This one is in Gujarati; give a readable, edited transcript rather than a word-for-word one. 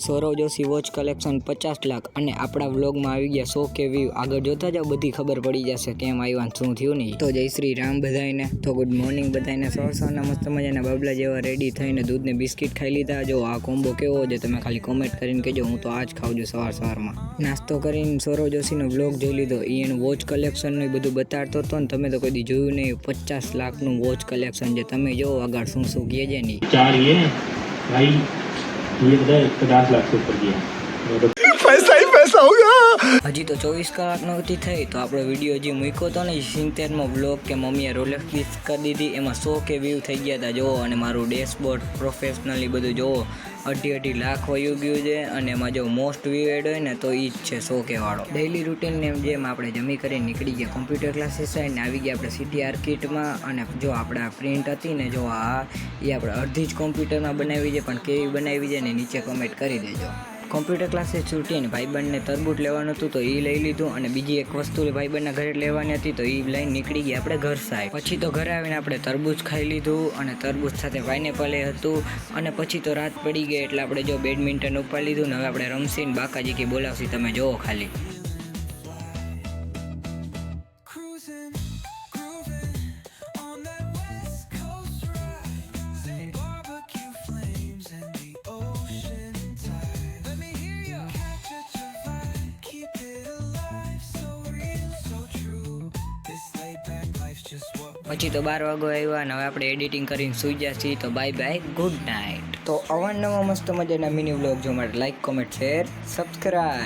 સૌરવ જોશી વોચ કલેક્શન 50 લાખ અને આપણા વ્લોગમાં આવી ગયા 100K વ્યૂ। આગળ જોતા જાવ, બધી ખબર પડી જશે કેમ આવ્યા શું થયું નહીં। તો જય શ્રી રામ બધાઈને, તો ગુડ મોર્નિંગ બધાઈને। સવારના મસ્ત મજાના બાબલા જેવા રેડી થઈને દૂધને બિસ્કિટ ખાઈ લીધા। જો આ કોમ્બો કેવો છે તમે ખાલી કોમેન્ટ કરીને કહેજો, હું તો આજ ખાઉં છું સવારમાં। નાસ્તો કરીને સૌરવ જોશીનો વ્લોગ જોઈ લીધો, એનું વોચ કલેક્શનનું બધું બતાડતો હતો ને, તમે તો કદી જોયું નહીં। 50 લાખનું વોચ કલેક્શન છે, તમે જો આગળ શું શું કહે છે નહીં। भाई ये बताए 50 लाख से ऊपर दिया, पैसा ही पैसा होगा। હજી તો 24 કલાક નહોતી થઈ તો આપણો વિડીયો જે મૂક્યો હતો ને 70મો વ્લોગ કે મમ્મીએ રોલેક્સ ગિફ્ટ કરી દીધી, એમાં 100K વ્યૂ થઈ ગયા હતા। જુઓ, અને મારું ડેશબોર્ડ પ્રોફેશનલી બધું જુઓ, 2.5 લાખ વયું ગયું છે। અને એમાં જો મોસ્ટ વ્યૂ એડ હોય ને તો એ જ છે 100K વાળો। ડેઇલી રૂટીનને જેમ આપણે જમી કરીને નીકળી ગયા કોમ્પ્યુટર ક્લાસીસ આવીને આવી ગયા આપણે સિટી આર્કિટમાં। અને જો આપણે આ પ્રિન્ટ હતી ને, જો આ એ આપણે અડધી જ કોમ્પ્યુટરમાં બનાવી છે, પણ કેવી બનાવી છે ને નીચે કમેન્ટ કરી દેજો। કોમ્પ્યુટર ક્લાસીસ છૂટીને ભાઈબંધને તરબૂચ લેવાનું હતું તો એ લઈ લીધું, અને બીજી એક વસ્તુ ભાઈબંધના ઘરે લેવાની હતી તો એ લઈને નીકળી ગયા આપણે ઘર સાહેબ। પછી તો ઘરે આવીને આપણે તરબૂચ ખાઈ લીધું, અને તરબૂચ સાથે પાઇનેપલ હતું। અને પછી તો રાત પડી ગઈ એટલે આપણે જો બેડમિન્ટન ઉપાડી લીધું ને હવે આપણે રમસીને બાકાજી કે બોલાવશી, તમે જોવો ખાલી। પછી તો 12 વાગો આવ્યા અને હવે આપણે એડિટિંગ કરીને સૂઈ ગયા છીએ। તો બાય બાય, ગુડ નાઇટ। તો અવારનવાર મસ્ત મજાના મિની વ્લોગ જોવા માટે લાઈક, કોમેન્ટ, શેર, સબસ્ક્રાઈબ।